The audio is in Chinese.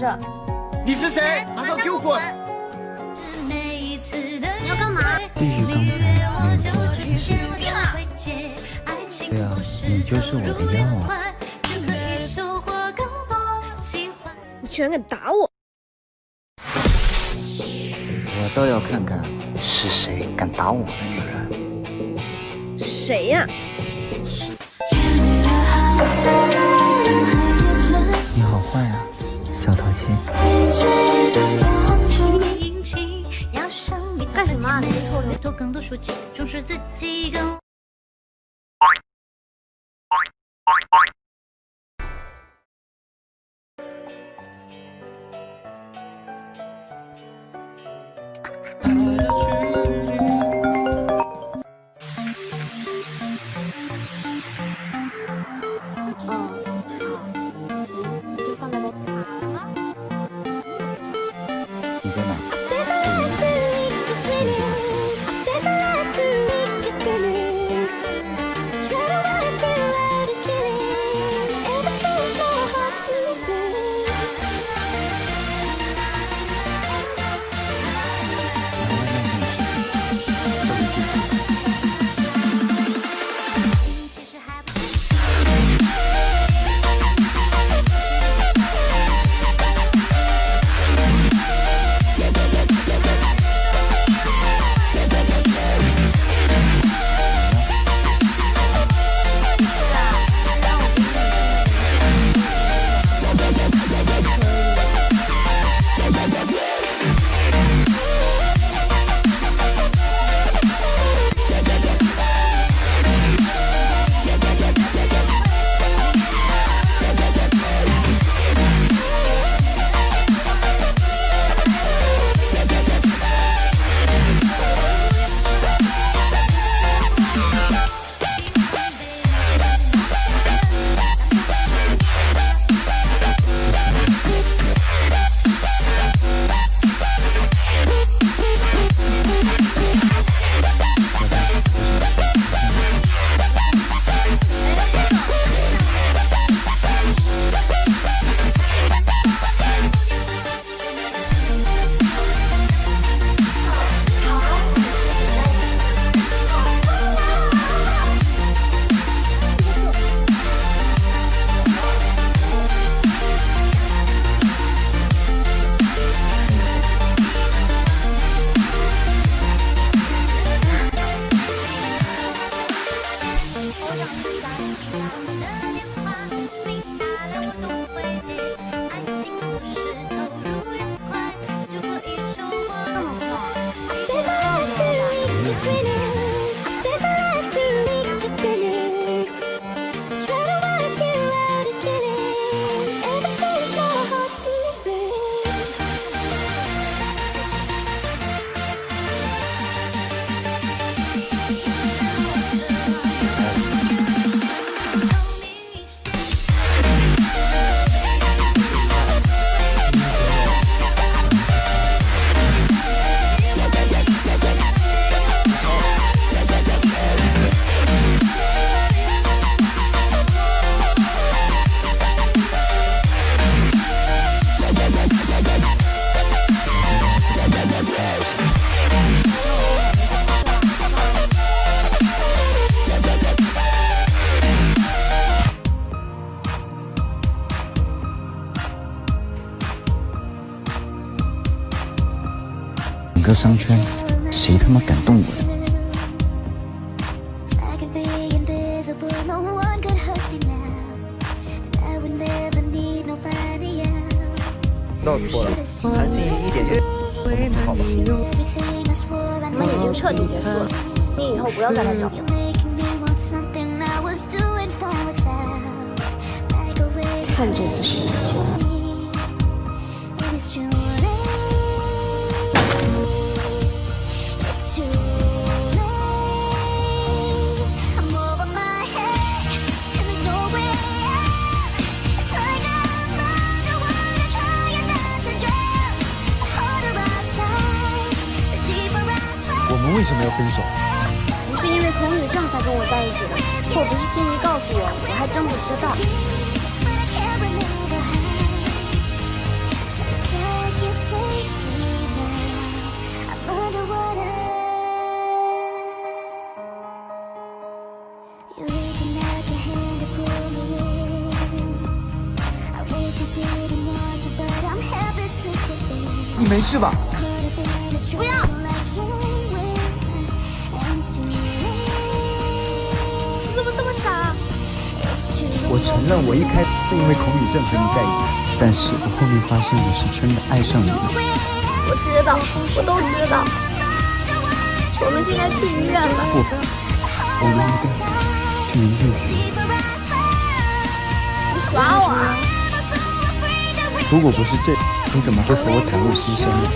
这。你是谁？马上给我滚！你要干嘛？继续刚才没有做完的事情。对啊，你就是我的药啊！你居然敢打我！我倒要看看是谁敢打我的女人。谁呀？你好坏啊，小淘气！干什么啊？你这臭人！你在哪？整个商圈，谁他妈敢动我的？闹错了，韩信一点就好吧。我们已经彻底结束了，你以后不要再来找我。看这个世界。我们为什么要分手？不是因为孔女上才跟我在一起的，或不是心仪告诉我，我还真不知道。没事吧？不要！你怎么这么傻？我承认，我一开始因为恐语症和你在一起，但是我后面发现我是真的爱上你了。我知道，我都知道。我们现在去医院吧。不，我们应该去民政局。你耍我啊？如果不是这，你怎么会和我袒露心声呢？